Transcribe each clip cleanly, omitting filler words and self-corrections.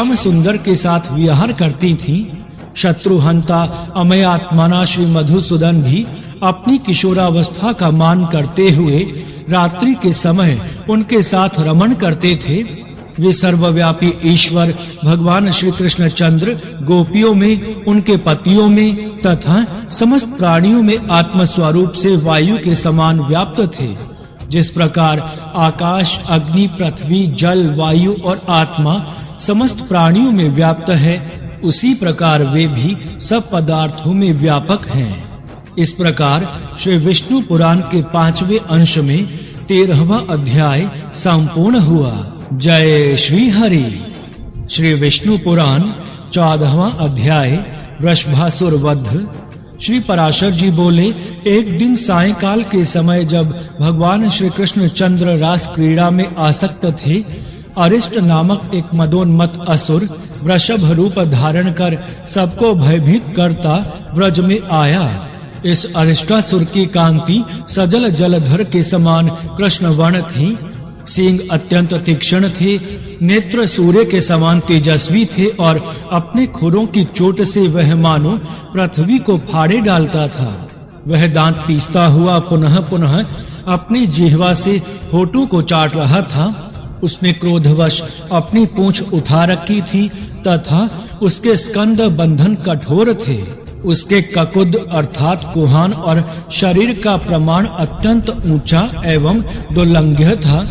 श्याम सुंदर के साथ विहार करती थीं। शत्रुहंता अमयात्मना श्री मधुसूदन भी अपनी किशोरावस्था का मान करते हुए रात्रि के समय उनके साथ रमण करते थे। वे सर्वव्यापी ईश्वर भगवान श्री कृष्ण चंद्र गोपियों में, उनके पतियों में तथा समस्त प्राणियों में आत्म स्वरूप से वायु के समान व्याप्त थे। जिस प्रकार आकाश, अग्नि, पृथ्वी, जल, वायु और आत्मा समस्त प्राणियों में व्याप्त है, उसी प्रकार वे भी सब पदार्थों में व्यापक हैं। इस प्रकार श्री विष्णु पुराण के 5वें अंश में 13वां अध्याय संपूर्ण हुआ। जय श्री हरि। श्री विष्णु पुराण 14वां अध्याय वृषभासुर वध। श्री पराशर जी बोले, एक दिन सायंकाल के समय जब भगवान श्री कृष्ण चंद्र रास क्रीड़ा में आसक्त थे, अरिष्ट नामक एक मदोन्मत्त असुर वृषभ रूप धारण कर सबको भयभीत करता ब्रज में आया। इस अरिष्टासुर की कांति सजल जलधर के समान कृष्ण वर्ण थी। सींग अत्यंत तीक्ष्ण थे, नेत्र सूर्य के समान तेजस्वी थे और अपने खुरों की चोट से वह मानो पृथ्वी को फाड़े डालता था। वह दांत पीसता हुआ पुनः पुनः अपनी जिह्वा से होठों को चाट रहा था। उसने क्रोधवश अपनी पूंछ उठा रखी थी तथा उसके स्कंद बंधन कठोर थे। उसके ककुद अर्थात कुहान और शरीर का प्रमाण अत्यंत ऊंचा एवं दुर्लंघ्य था।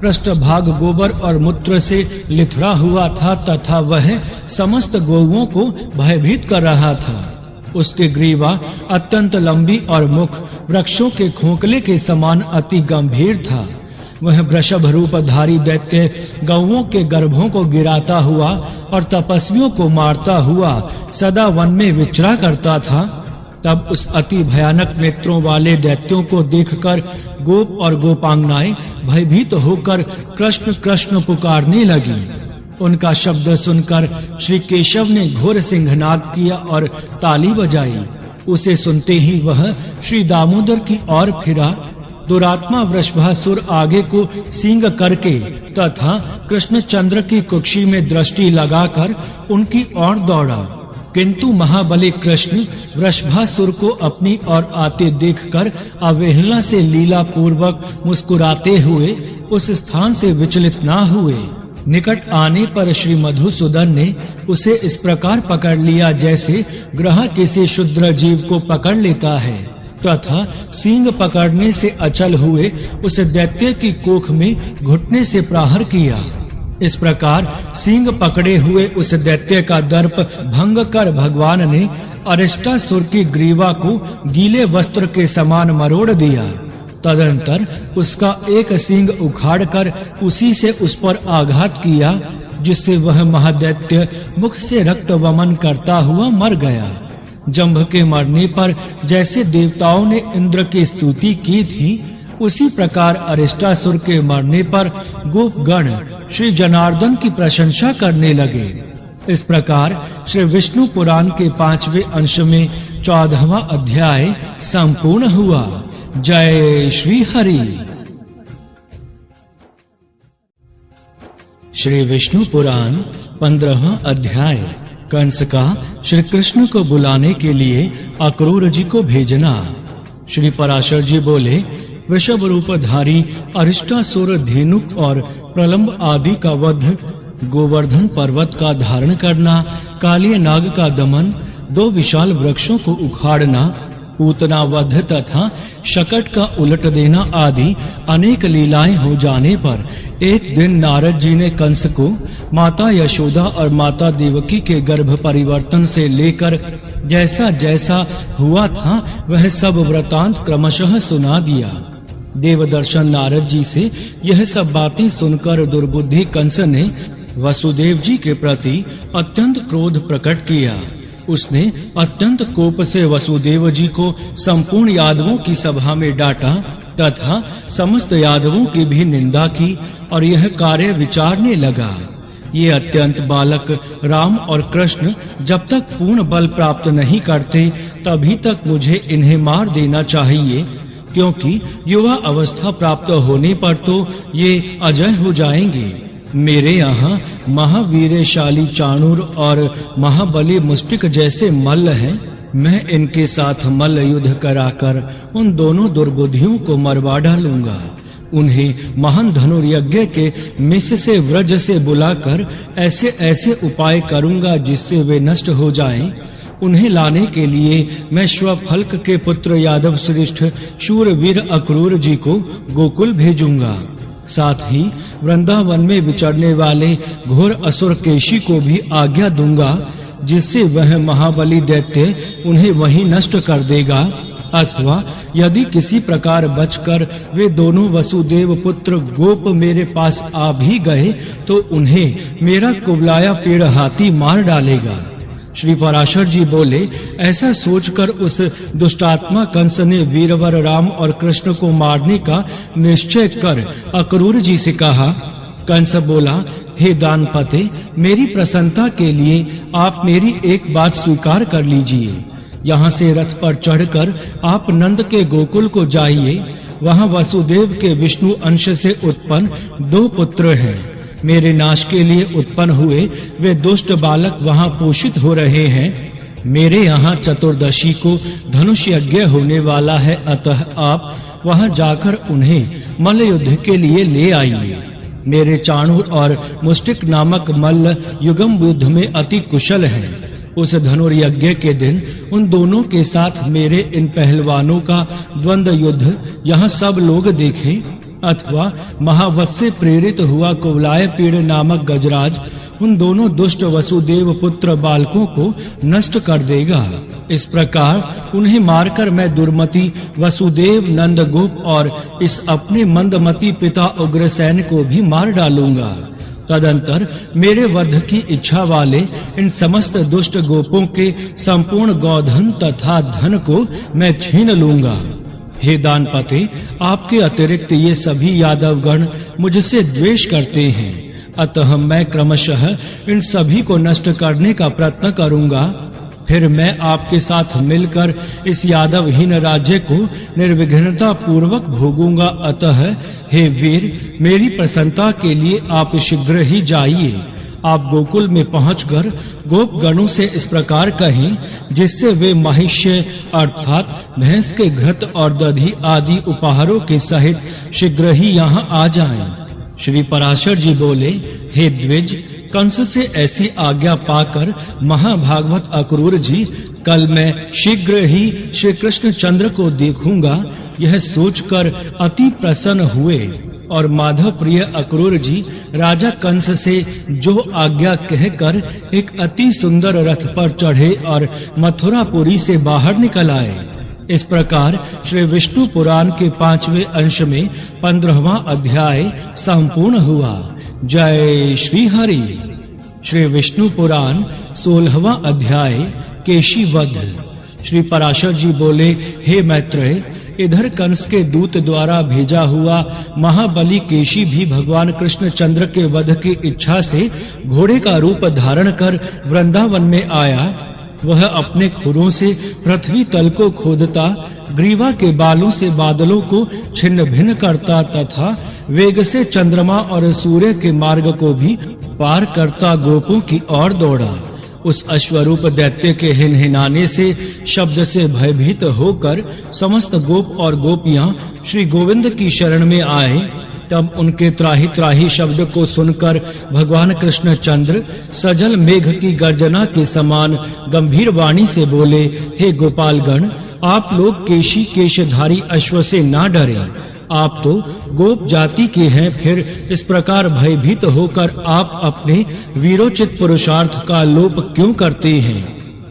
पृष्ठभाग गोबर और मूत्र से लिथड़ा हुआ था तथा वह समस्त गौओं को भयभीत कर रहा था। उसके ग्रीवा अत्यंत लंबी और मुख वृक्षों के खोखले के समान अति गंभीर था। वह वृषभ रूपधारी दैत्य गौओं के गर्भों को गिराता हुआ और तपस्वियों को मारता हुआ सदा वन में विचरा करता था। तब उस अति भयानक नेत्रों वाले दैत्यों को देखकर गोप और गोपांगनाएं भयभीत होकर कृष्ण कृष्ण पुकारने लगी। उनका शब्द सुनकर श्री केशव ने घोर सिंहनाद किया और ताली बजाई। उसे सुनते ही वह श्री दामोदर की ओर फिरा। दुरात्मा वृषभासुर आगे को सींग करके तथा कृष्ण चंद्र की कुक्षी में दृष्टि लगाकर उनकी ओर दौड़ा, किंतु महाबली कृष्ण वृषभासुर को अपनी ओर आते देखकर अवहेलना से लीला पूर्वक मुस्कुराते हुए उस स्थान से विचलित न हुए। निकट आने पर श्री मधुसूदन ने उसे इस प्रकार पकड़ लिया जैसे ग्रह किसी शुद्र जीव को पकड़ लेता है, तथा सींग पकड़ने से अचल हुए उस दैत्य की कोख में घुटने से प्रहार किया। इस प्रकार सींग पकड़े हुए उस दैत्य का दर्प भंग कर भगवान ने अरिष्टासुर की ग्रीवा को गीले वस्त्र के समान मरोड़ दिया। तदंतर उसका एक सींग उखाड़कर उसी से उस पर आघात किया, जिससे वह महादैत्य मुख से रक्त वमन करता हुआ मर गया। जंभ के मरने पर जैसे देवताओं ने इंद्र की स्तुति की थी, उसी प्रकार अरिष्टासुर के मरने पर गोपगण श्री जनार्दन की प्रशंसा करने लगे। इस प्रकार श्री विष्णु पुराण के 5वें अंश में 14वां अध्याय संपूर्ण हुआ। जय श्री हरि। श्री विष्णु पुराण 15वां अध्याय। कंस का श्री कृष्ण को बुलाने के लिए अक्रूर जी को भेजना। श्री पराशर जी बोले, वृषभ रूपधारी अरिष्टासुर धेनुक और प्रलंब आदि का वध, गोवर्धन पर्वत का धारण करना, कालिय नाग का दमन, 2 विशाल वृक्षों को उखाड़ना, पूतना वध तथा शकट का उलट देना आदि अनेक लीलाएं हो जाने पर एक दिन नारद जी ने कंस को माता यशोदा और माता देवकी के गर्भ परिवर्तन से लेकर जैसा जैसा हुआ था वह सब वृतांत क्रमशः सुना दिया। देवदर्शन नारद जी से यह सब बातें सुनकर दुर्बुद्धि कंस ने वसुदेव जी के प्रति अत्यंत क्रोध प्रकट किया। उसने अत्यंत कोप से वसुदेव जी को संपूर्ण यादवों की सभा में डांटा तथा समस्त यादवों की भी निंदा की और यह कार्य विचारने लगा। ये अत्यंत बालक राम और कृष्ण जब तक पूर्ण बल प्राप्त नहीं करते तभी तक मुझे इन्हें मार देना चाहिए, क्योंकि युवा अवस्था प्राप्त होने पर तो ये अजय हो जाएंगे। मेरे यहाँ महावीरशाली चाणूर और महाबली मुष्टिक जैसे मल्ल हैं। मैं इनके साथ मल्ल युद्ध कराकर उन दोनों दुर्बुद्धियों को मरवा डालूंगा। उन्हें महान धनुर्यज्ञ के मिस से व्रज से बुलाकर ऐसे उपाय करूंगा जिससे वे नष्ट हो जाएं। उन्हें लाने के लिए मैं श्वफल्क के पुत्र यादव श्रेष्ठ शूरवीर अक्रूर जी को गोकुल भेजूंगा। साथ ही वृंदावन में विचरने वाले घोर असुर केशी को भी आज्ञा दूंगा, जिससे वह महाबली दैत्य उन्हें वहीं नष्ट कर देगा। अथवा यदि किसी प्रकार बचकर वे दोनों वसुदेव पुत्र गोप मेरे पास आ भी गए तो उन्हें मेरा कुबलाया पेड़ हाथी मार डालेगा। श्री पराशर जी बोले, ऐसा सोचकर उस दुष्टात्मा कंस ने वीरवर राम और कृष्ण को मारने का निश्चय कर अक्रूर जी से कहा। कंस बोला, हे दानपते, मेरी प्रसन्नता के लिए आप मेरी एक बात स्वीकार कर लीजिए। यहाँ से रथ पर चढ़कर आप नंद के गोकुल को जाइए। वहाँ वसुदेव के विष्णु अंश से उत्पन्न 2 पुत्र हैं। मेरे नाश के लिए उत्पन्न हुए वे दुष्ट बालक वहाँ पोषित हो रहे हैं। मेरे यहाँ चतुर्दशी को धनुष यज्ञ होने वाला है, अतः आप वहाँ जाकर उन्हें मल्ल युद्ध के लिए ले आइए। मेरे चाणूर और मुष्टिक नामक मल्ल युगम युद्ध में अति कुशल हैं। उस धनुर्यज्ञ के दिन उन दोनों के साथ मेरे इन पहलवानों का द्वंद्व युद्ध यहाँ सब लोग देखें। अथवा महावत से प्रेरित हुआ कुवलाय पीड़ नामक गजराज उन दोनों दुष्ट वसुदेव पुत्र बालकों को नष्ट कर देगा। इस प्रकार उन्हें मारकर मैं दुर्मति वसुदेव, नंद गोप और इस अपने मंदमती पिता उग्रसेन को भी मार डालूंगा। तदंतर मेरे वध की इच्छा वाले इन समस्त दुष्ट गोपों के संपूर्ण गौधन तथा धन को मैं छीन लूंगा। हे दानपते, आपके अतिरिक्त ये सभी यादवगण मुझसे द्वेष करते हैं, अतः मैं क्रमशः इन सभी को नष्ट करने का प्रयत्न करूंगा। फिर मैं आपके साथ मिलकर इस यादवहीन राज्य को निर्विघ्नता पूर्वक भोगूंगा। अतः हे वीर, मेरी प्रसन्नता के लिए आप शीघ्र ही जाइए। आप गोकुल में पहुंचकर गोप गणों से इस प्रकार कहें, जिससे वे महिष्य अर्थात भैंस के घृत और दधी आदि उपहारों के सहित शीघ्र ही यहाँ आ जाएं। श्री पराशर जी बोले, हे द्विज, कंस से ऐसी आज्ञा पाकर महाभागवत अक्रूर जी, कल मैं शीघ्र ही श्री कृष्ण चंद्र को देखूंगा, यह सोचकर अति प्रसन्न हुए। और माधव प्रिय अक्रूर जी राजा कंस से जो आज्ञा कहकर एक अति सुंदर रथ पर चढ़े और मथुरापुरी से बाहर निकल आए। इस प्रकार श्री विष्णु पुराण के 5वें अंश में 15वां अध्याय संपूर्ण हुआ। जय श्री हरि। श्री विष्णु पुराण 16वां अध्याय केशी वध। श्री पराशर जी बोले, हे मैत्रेय, इधर कंस के दूत द्वारा भेजा हुआ महाबली केशी भी भगवान कृष्ण चंद्र के वध की इच्छा से घोड़े का रूप धारण कर वृंदावन में आया। वह अपने खुरों से पृथ्वी तल को खोदता, ग्रीवा के बालों से बादलों को छिन्न भिन्न करता तथा वेग से चंद्रमा और सूर्य के मार्ग को भी पार करता गोपों की ओर दौड़ा। उस अश्वरूप दैत्य के हिनहिनाने से शब्द से भयभीत होकर समस्त गोप और गोपियां श्री गोविंद की शरण में आए। तब उनके त्राही त्राही शब्द को सुनकर भगवान कृष्ण चंद्र सजल मेघ की गर्जना के समान गंभीर वाणी से बोले, हे गोपालगण, आप लोग केशी केशधारी अश्व से ना डरें। आप तो गोप जाति के हैं, फिर इस प्रकार भयभीत होकर आप अपने वीरोचित पुरुषार्थ का लोप क्यों करते हैं?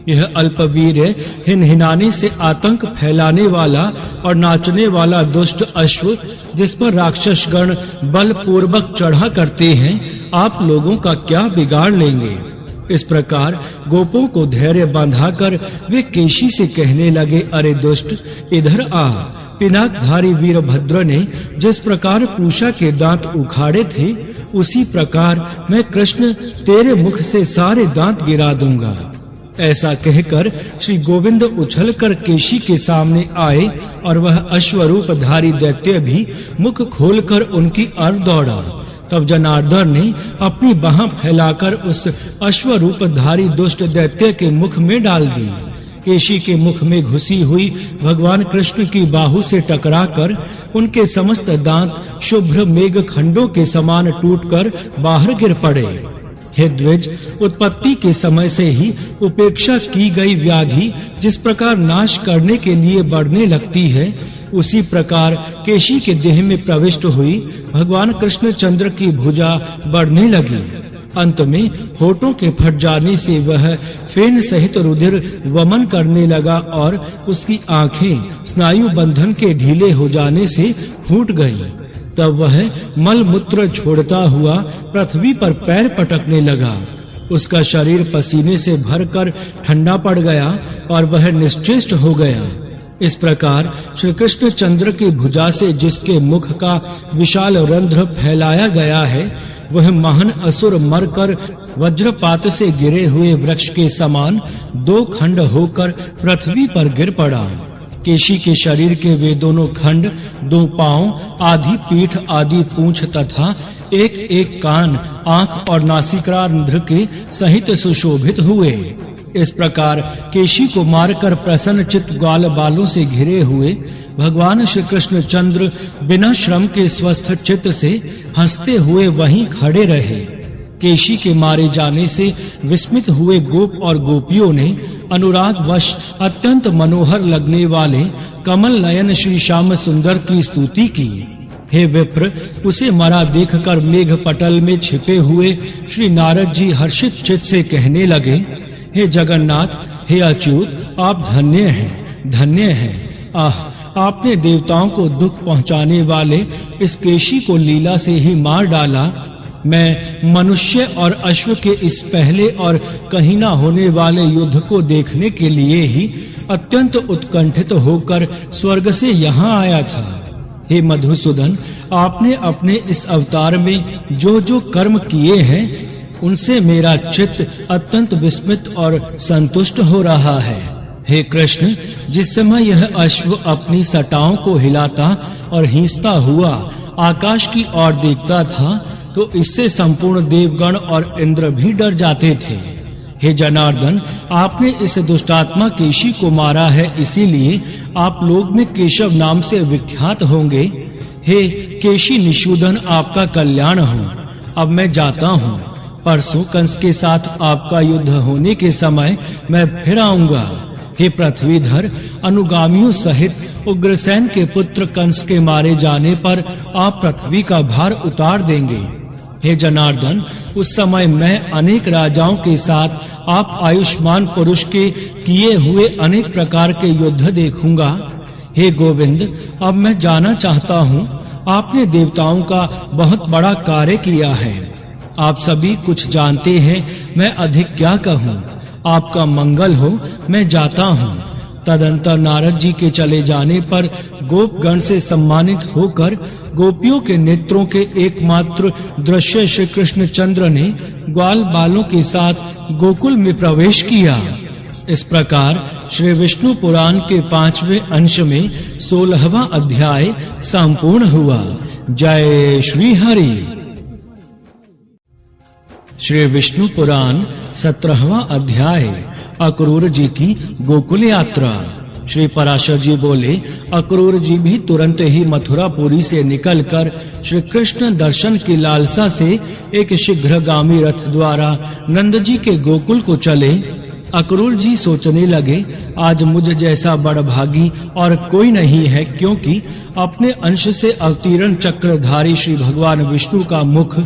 यह अल्पवीर हिनहिनाने से आतंक फैलाने वाला और नाचने वाला दुष्ट अश्व, जिस पर राक्षसगण बल पूर्वक चढ़ा करते हैं, आप लोगों का क्या बिगाड़ लेंगे? इस प्रकार गोपों को धैर्य बांधाकर वे केशी से कहने लगे, अरे दुष्ट, इधर आ। पिनाकधारी वीरभद्र ने जिस प्रकार पूषा के दांत उखाड़े थे, उसी प्रकार मैं कृष्ण तेरे मुख से सारे दांत गिरा दूंगा। ऐसा कहकर श्री गोविंद उछलकर केशी के सामने आए और वह अश्वरूपधारी दैत्य भी मुख खोलकर उनकी ओर दौड़ा। तब जनार्दन ने अपनी बाह फैलाकर उस अश्वरूपधारी दुष्ट दैत्य के मुख में डाल दी। केशी के मुख में घुसी हुई भगवान कृष्ण की बाहु से टकराकर उनके समस्त दांत शुभ्र मेघ खंडों के समान टूटकर बाहर गिर पड़े। हे द्विज, उत्पत्ति के समय से ही उपेक्षा की गई व्याधि जिस प्रकार नाश करने के लिए बढ़ने लगती है, उसी प्रकार केशी के देह में प्रविष्ट हुई भगवान कृष्ण चंद्र की भुजा बढ़ने लगी। अंत में होठों के फट जाने से वह फेन सहित रुधिर वमन करने लगा और उसकी आंखें स्नायु बंधन के ढीले हो जाने से फूट गईं। तब वह मल मूत्र छोड़ता हुआ पृथ्वी पर पैर पटकने लगा। उसका शरीर पसीने से भरकर ठंडा पड़ गया और वह निश्चेष्ट हो गया। इस प्रकार श्री कृष्ण चंद्र की भुजा से जिसके मुख का विशाल रंध्र फैलाया गया है, वह महान असुर मरकर वज्रपात से गिरे हुए वृक्ष के समान दो खंड होकर पृथ्वी पर गिर पड़ा। केशी के शरीर के वे दोनों खंड, दो पांव, आधी पीठ, आधी पूंछ तथा एक-एक कान, आंख और नासिकारंध्र के सहित सुशोभित हुए। इस प्रकार केशी को मारकर प्रसन्न चित्त ग्वाल बालों से घिरे हुए भगवान श्री कृष्ण चंद्र बिना श्रम के स्वस्थ चित्त से हंसते हुए वहीं खड़े रहे। केशी के मारे जाने से विस्मित हुए गोप और गोपियों ने अनुरागवश अत्यंत मनोहर लगने वाले कमल नयन श्री श्याम सुंदर की स्तुति की। हे विप्र, उसे मरा देखकर मेघ पटल में छिपे हुए श्री नारद जी हर्षित चित्त से कहने लगे, हे जगन्नाथ, हे अच्युत, आप धन्य हैं, धन्य हैं। आह, आपने देवताओं को दुख पहुंचाने वाले इस केशी को लीला से ही मार डाला। मैं मनुष्य और अश्व के इस पहले और कहीं न होने वाले युद्ध को देखने के लिए ही अत्यंत उत्कंठित होकर स्वर्ग से यहाँ आया था। हे मधुसूदन, आपने अपने इस अवतार में जो कर्म किए हैं, उनसे मेरा चित्त अत्यंत विस्मित और संतुष्ट हो रहा है। हे कृष्ण, जिस समय यह अश्व अपनी सटाओं को हिलाता और हिंसता हुआ आकाश की ओर देखता था, तो इससे संपूर्ण देवगण और इंद्र भी डर जाते थे। हे जनार्दन, आपने इस दुष्टात्मा केशी को मारा है, इसीलिए आप लोग में केशव नाम से विख्यात होंगे। हे केशी निषूदन, आपका कल्याण हो। अब मैं जाता हूँ। परसों कंस के साथ आपका युद्ध होने के समय मैं फिर आऊंगा। हे पृथ्वीधर, अनुगामियों सहित उग्रसेन के पुत्र कंस के मारे जाने पर आप पृथ्वी का भार उतार देंगे। हे जनार्दन, उस समय मैं अनेक राजाओं के साथ आप आयुष्मान पुरुष के किए हुए अनेक प्रकार के युद्ध देखूंगा। हे गोविंद, अब मैं जाना चाहता हूँ। आपने देवताओं का बहुत बड़ा कार्य किया है। आप सभी कुछ जानते हैं, मैं अधिक क्या कहूँ। आपका मंगल हो, मैं जाता हूँ। तदंतर नारद जी के चले जाने पर गोपगण से सम्मानित होकर गोपियों के नेत्रों के एकमात्र दृश्य श्री कृष्ण चंद्र ने ग्वाल बालों के साथ गोकुल में प्रवेश किया। इस प्रकार श्री विष्णु पुराण के 5वें अंश में 16वां अध्याय संपूर्ण हुआ। जय श्री हरि। श्री विष्णु पुराण 17वां अध्याय, अक्रूर जी की गोकुल यात्रा। श्री पराशर जी बोले, अक्रूर जी भी तुरंत ही मथुरापुरी से निकलकर श्री कृष्ण दर्शन की लालसा से एक शीघ्रगामी रथ द्वारा नंद जी के गोकुल को चले। अक्रूर जी सोचने लगे, आज मुझ जैसा बड़भागी और कोई नहीं है, क्योंकि अपने अंश से अवतीर्ण चक्रधारी श्री भगवान विष्णु का मुख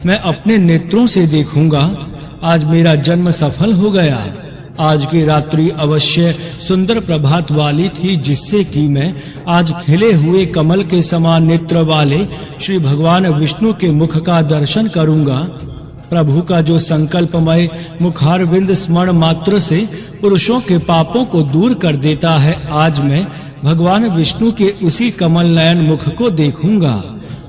मैं अपने नेत्रों से देखूंगा। आज मेरा जन्म सफल हो गया। आज की रात्रि अवश्य सुंदर प्रभात वाली थी, जिससे कि मैं आज खिले हुए कमल के समान नेत्र वाले श्री भगवान विष्णु के मुख का दर्शन करूंगा। प्रभु का जो संकल्पमय मुखारविंद स्मरण मात्र से पुरुषों के पापों को दूर कर देता है, आज मैं भगवान विष्णु के उसी कमल नयन मुख को देखूंगा,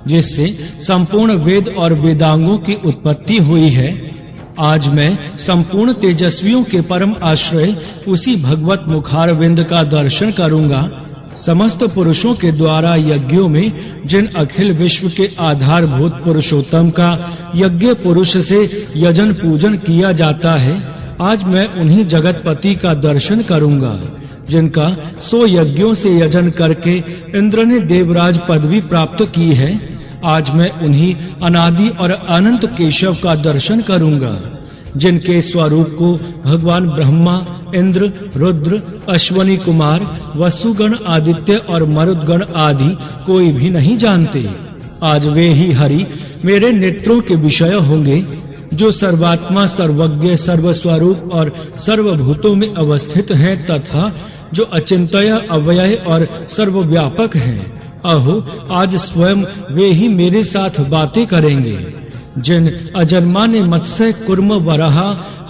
जिससे संपूर्ण वेद और वेदांगों की उत्पत्ति हुई है। आज मैं संपूर्ण तेजस्वियों के परम आश्रय उसी भगवत मुखारविंद का दर्शन करूंगा। समस्त पुरुषों के द्वारा यज्ञों में जिन अखिल विश्व के आधारभूत पुरुषोत्तम का यज्ञ पुरुष से यजन पूजन किया जाता है, आज मैं उन्हीं जगतपति का दर्शन करूंगा जिनका 100 यज्ञों से यजन करके इंद्र ने देवराज पदवी प्राप्त की है। आज मैं उन्हीं अनादि और अनंत केशव का दर्शन करूंगा जिनके स्वरूप को भगवान ब्रह्मा, इंद्र, रुद्र, अश्वनी कुमार, वसुगण, आदित्य और मरुदगण आदि कोई भी नहीं जानते। आज वे ही हरि मेरे नेत्रों के विषय होंगे जो सर्वात्मा, सर्वज्ञ, सर्वस्वरूप और सर्वभूतों में अवस्थित हैं तथा जो अचिंत्य, अव्यय और सर्वव्यापक हैं। अहो, आज स्वयं वे ही मेरे साथ बातें करेंगे। जिन अजन्मा ने मत्स्य, कुर्म, वराह,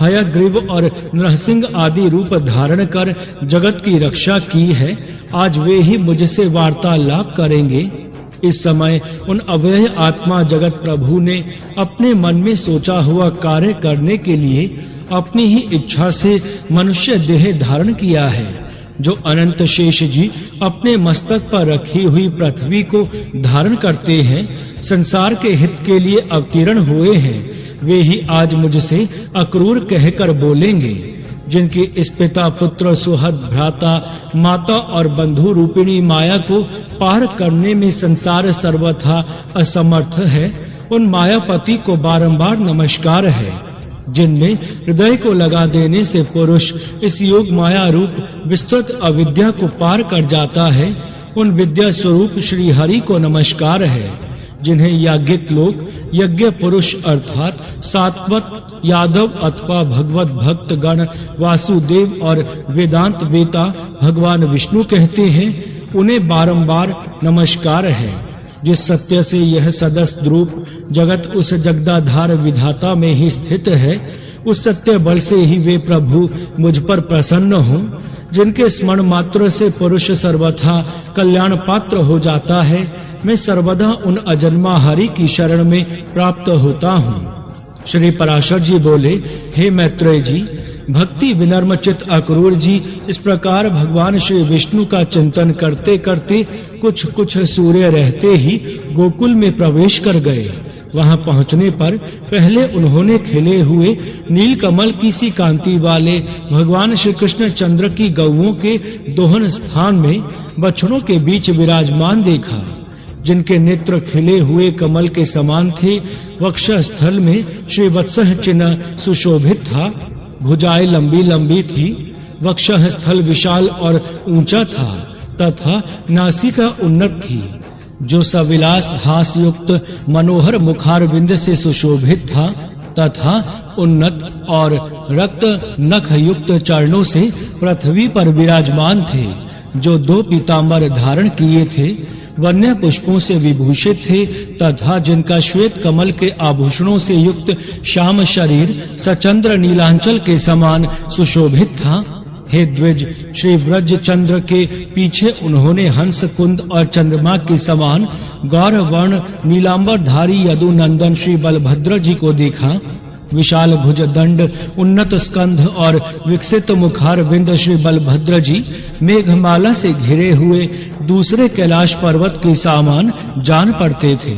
हयग्रीव और नरसिंह आदि रूप धारण कर जगत की रक्षा की है, आज वे ही मुझसे वार्तालाप करेंगे। इस समय उन अव्यय आत्मा जगत प्रभु ने अपने मन में सोचा हुआ कार्य करने के लिए अपनी ही इच्छा से मनुष्य देह धारण किया है। जो अनंत शेष जी अपने मस्तक पर रखी हुई पृथ्वी को धारण करते हैं, संसार के हित के लिए अवतीर्ण हुए हैं, वे ही आज मुझसे अक्रूर कहकर बोलेंगे। जिनके इस पिता, पुत्र, सुहृद, भ्राता, माता और बंधु रूपिणी माया को पार करने में संसार सर्वथा असमर्थ है, उन मायापति को बारंबार नमस्कार है। जिनमें हृदय को लगा देने से पुरुष इस योग माया रूप विस्तृत अविद्या को पार कर जाता है, उन विद्या स्वरूप श्री हरि को नमस्कार है। जिन्हें याज्ञिक लोग यज्ञ पुरुष अर्थात सात्वत, यादव अथवा भगवत भक्त गण, वासुदेव और वेदांत वेता भगवान विष्णु कहते हैं, उन्हें बारंबार नमस्कार है। जिस सत्य से यह सदस्य रूप जगत उस जगदाधार विधाता में ही स्थित है, उस सत्य बल से ही वे प्रभु मुझ पर प्रसन्न हों। जिनके स्मरण मात्र से पुरुष सर्वथा कल्याण पात्र हो जाता है, मैं सर्वदा उन अजन्मा हरि की शरण में प्राप्त होता हूँ। श्री पराशर जी बोले, हे मैत्रेय जी, भक्ति विनम्र चित्त अक्रूर जी इस प्रकार भगवान श्री विष्णु का चिंतन करते करते कुछ सूर्य रहते ही गोकुल में प्रवेश कर गए। वहां पहुंचने पर पहले उन्होंने खिले हुए नील कमल की सी कांति वाले भगवान श्री कृष्ण चंद्र की गौओं के दोहन स्थान में बछड़ों के बीच विराजमान देखा, जिनके नेत्र खिले हुए कमल के समान थे। वक्षस्थल में श्री वत्सः चिन्ह सुशोभित था, भुजाएं लंबी लंबी थी, वक्षस्थल विशाल और ऊंचा था तथा नासिका उन्नत थी। जो सविलास हास युक्त मनोहर मुखारविंद से सुशोभित था तथा उन्नत और रक्त नख युक्त चरणों से पृथ्वी पर विराजमान थे। जो 2 पीतांबर धारण किए थे, वन्य पुष्पों से विभूषित थे तथा जिनका श्वेत कमल के आभूषणों से युक्त श्याम शरीर सचंद्र नीलांचल के समान सुशोभित था। हे द्विज, श्री ब्रज चंद्र के पीछे उन्होंने हंस, कुंद और चंद्रमा के समान गौर वर्ण नीलांबरधारी यदुनंदन श्री बलभद्र जी को देखा। विशाल भुजदंड, उन्नत स्कंध और विकसित मुखारविंद श्री बलभद्र जी मेघमाला से घिरे हुए दूसरे कैलाश पर्वत के समान जान पड़ते थे।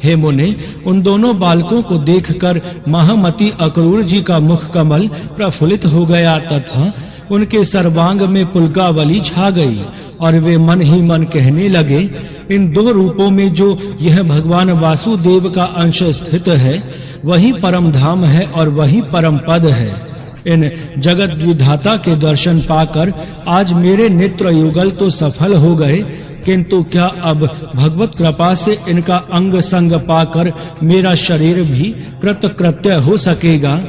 हे मुने, उन दोनों बालकों को देखकर महामती अक्रूर जी का मुख कमल प्रफुल्लित हो गया तथा उनके सर्वांग में पुलकावली छा गई और वे मन ही मन कहने लगे, इन 2 रूपों में जो यह भगवान वासुदेव का अंश स्थित है, वही परम धाम है और वही परम पद है। इन जगत विधाता के दर्शन पाकर आज मेरे नेत्र युगल तो सफल हो गए, किंतु क्या अब भगवत कृपा से इनका अंग संग पाकर मेरा शरीर भी कृतकृत्य हो सकेगा?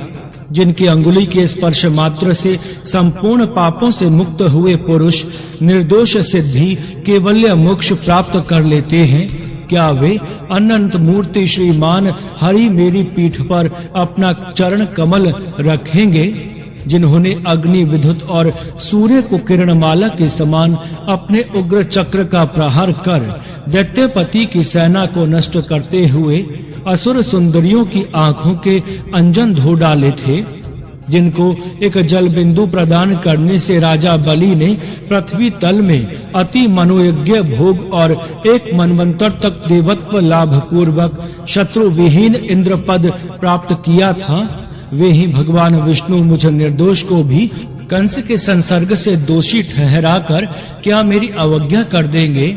जिनकी अंगुली के स्पर्श मात्र से संपूर्ण पापों से मुक्त हुए पुरुष निर्दोष सिद्धि केवल्य मोक्ष प्राप्त कर लेते हैं, क्या वे अनंत मूर्ति श्रीमान हरि मेरी पीठ पर अपना चरण कमल रखेंगे? जिन्होंने अग्नि, विद्युत और सूर्य को किरणमाला के समान अपने उग्र चक्र का प्रहार कर दैत्यपति की सेना को नष्ट करते हुए असुर सुंदरियों की आंखों के अंजन धो डाले थे, जिनको एक जल बिंदु प्रदान करने से राजा बलि ने पृथ्वी तल में अति मनोयज्ञ भोग और एक मनवंतर तक देवत्व लाभ पूर्वक शत्रु विहीन इंद्र पद प्राप्त किया था, वे ही भगवान विष्णु मुझ निर्दोष को भी कंस के संसर्ग से दोषी ठहराकर क्या मेरी अवज्ञा कर देंगे?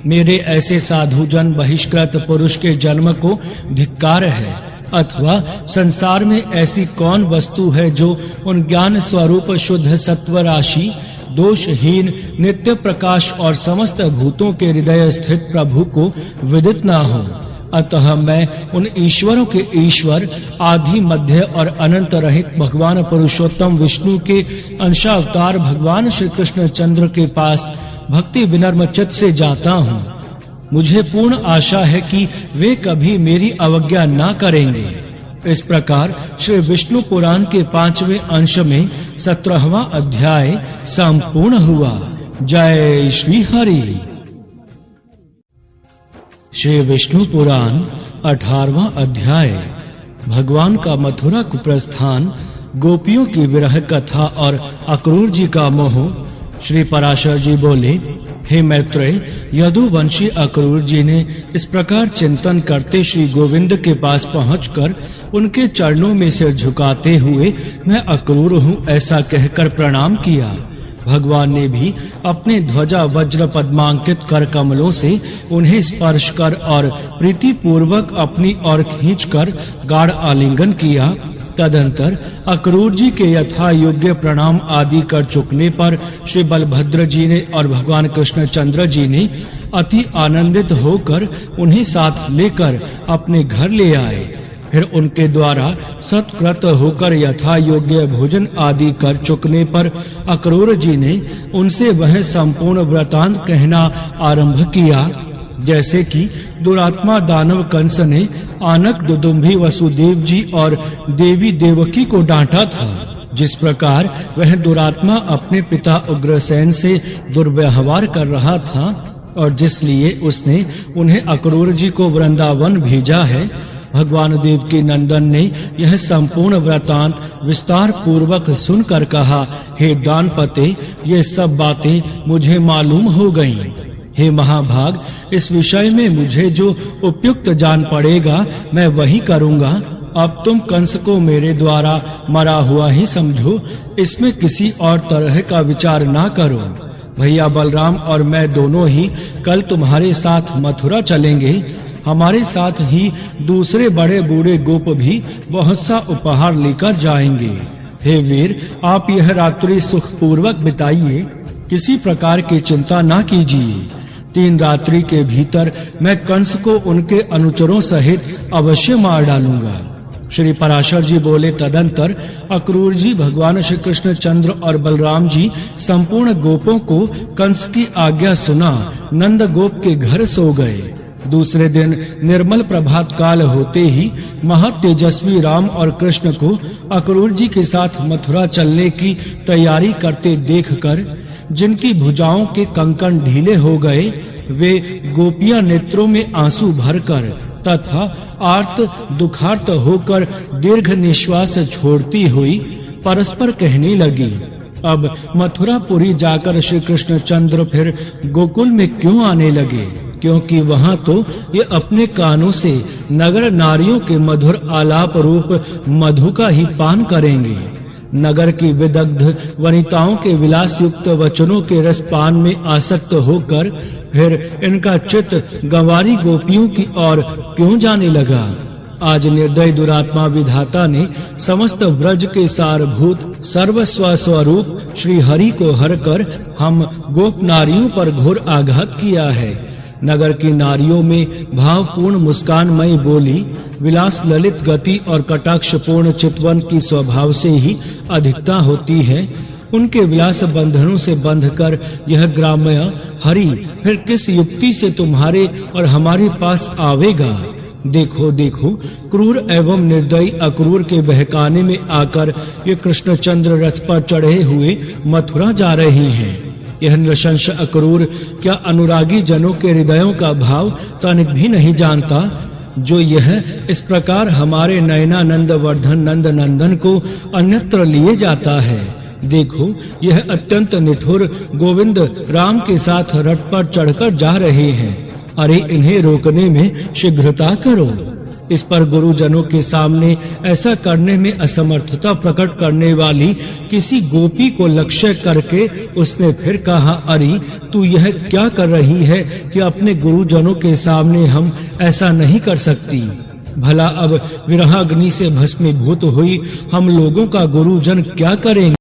मेरे ऐसे साधु जन बहिष्कृत पुरुष के जन्म को धिक्कार है। अथवा संसार में ऐसी कौन वस्तु है जो उन ज्ञान स्वरूप शुद्ध सत्व राशि दोषहीन नित्य प्रकाश और समस्त भूतों के हृदय स्थित प्रभु को विदित न हो? अतः मैं उन ईश्वरों के ईश्वर आदि मध्य और अनंत रहित भगवान पुरुषोत्तम विष्णु के अंशावतार भगवान श्री कृष्ण चंद्र के पास भक्ति विनम्र चित्त से जाता हूँ। मुझे पूर्ण आशा है कि वे कभी मेरी अवज्ञा ना करेंगे। इस प्रकार श्री विष्णु पुराण के 5वें अंश में 17वां अध्याय संपूर्ण हुआ। जय श्री हरि। श्री विष्णु पुराण 18वां अध्याय। भगवान का मथुरा को प्रस्थान, गोपियों की विरह कथा और अक्रूर जी का मोह। श्री पराशर जी बोले, हे मैत्रेय, यदुवंशी अक्रूर जी ने इस प्रकार चिंतन करते श्री गोविंद के पास पहुंचकर उनके चरणों में सिर झुकाते हुए मैं अक्रूर हूँ ऐसा कहकर प्रणाम किया। भगवान ने भी अपने ध्वजा वज्र पद्मांकित कर कमलों से उन्हें स्पर्श कर और प्रीति पूर्वक अपनी ओर खींचकर गाढ़ आलिंगन किया। तदंतर अक्रूर जी के यथा योग्य प्रणाम आदि कर चुकने पर श्री बलभद्र जी ने और भगवान कृष्णचंद्र जी ने अति आनंदित होकर उन्हें साथ लेकर अपने घर ले आए। फिर उनके द्वारा सत्कृत होकर यथा योग्य भोजन आदि कर चुकने पर अक्रूर जी ने उनसे वह संपूर्ण वृतांत कहना आरंभ किया, जैसे कि दुरात्मा दानव कंस ने आनक दुदुम्भी वसुदेव जी और देवी देवकी को डांटा था। जिस प्रकार वह दुरात्मा अपने पिता उग्रसेन से दुर्व्यवहार कर रहा था और जिसलिए उसने उन्हें अक्रूर जी को वृंदावन भेजा है, भगवान देव के नंदन ने यह संपूर्ण वृतांत विस्तार पूर्वक सुनकर कहा, हे दानपते, ये सब बातें मुझे मालूम हो गईं। हे महाभाग, इस विषय में मुझे जो उपयुक्त जान पड़ेगा मैं वही करूँगा। अब तुम कंस को मेरे द्वारा मरा हुआ ही समझो, इसमें किसी और तरह का विचार ना करो। भैया बलराम और मैं दोनों ही कल तुम्हारे साथ मथुरा चलेंगे। हमारे साथ ही दूसरे बड़े बूढ़े गोप भी बहुत सा उपहार लेकर जाएंगे। हे वीर, आप यह रात्रि सुख पूर्वक बिताइए, किसी प्रकार की चिंता ना कीजिए। 3 रात्रि के भीतर मैं कंस को उनके अनुचरों सहित अवश्य मार डालूंगा। श्री पराशर जी बोले, तदंतर अक्रूर जी, भगवान श्री कृष्ण चंद्र और बलराम जी संपूर्ण गोपों को कंस की आज्ञा सुना नंद गोप के घर सो गए। दूसरे दिन निर्मल प्रभात काल होते ही महातेजस्वी राम और कृष्ण को अक्रूर जी के साथ मथुरा चलने की तैयारी करते देखकर जिनकी भुजाओं के कंकण ढीले हो गए, वे गोपियां नेत्रों में आंसू भरकर तथा आर्त दुखार्त होकर दीर्घ निश्वास छोड़ती हुई परस्पर कहने लगी, अब मथुरापुरी जाकर श्री कृष्णचंद्र फिर गोकुल में क्यों आने लगे? क्योंकि वहाँ तो ये अपने कानों से नगर नारियों के मधुर आलाप रूप मधु का ही पान करेंगे। नगर की विदग्ध वनिताओं के विलास युक्त वचनों के रसपान में आसक्त होकर फिर इनका चित्त गंवारी गोपियों की ओर क्यों जाने लगा? आज निर्दय दुरात्मा विधाता ने समस्त ब्रज के सारभूत सर्वस्व स्वरूप श्री हरि को हरकर हम गोप नारियों पर घोर आघात किया है। नगर की नारियों में भावपूर्ण मुस्कानमयी बोली, विलास ललित गति और कटाक्षपूर्ण चितवन की स्वभाव से ही अधिकता होती है। उनके विलास बंधनों से बंधकर यह ग्राम्य हरि फिर किस युक्ति से तुम्हारे और हमारे पास आवेगा? देखो देखो, क्रूर एवं निर्दयी अक्रूर के बहकाने में आकर ये कृष्णचंद्र रथ पर चढ़े हुए मथुरा जा रहे हैं। यह नृशंस अक्रूर क्या अनुरागी जनों के हृदयों का भाव तनिक भी नहीं जानता, जो यह इस प्रकार हमारे नयनानंद वर्धन नंद नंदन को अन्यत्र लिए जाता है। देखो, यह अत्यंत निठुर गोविंद राम के साथ रथ पर चढ़कर जा रहे हैं। अरे इन्हें रोकने में शीघ्रता करो। इस पर गुरुजनों के सामने ऐसा करने में असमर्थता प्रकट करने वाली किसी गोपी को लक्ष्य करके उसने फिर कहा, अरे तू यह क्या कर रही है कि अपने गुरुजनों के सामने हम ऐसा नहीं कर सकती। भला अब विरहाग्नि से भस्मीभूत हुई हम लोगों का गुरुजन क्या करेंगे।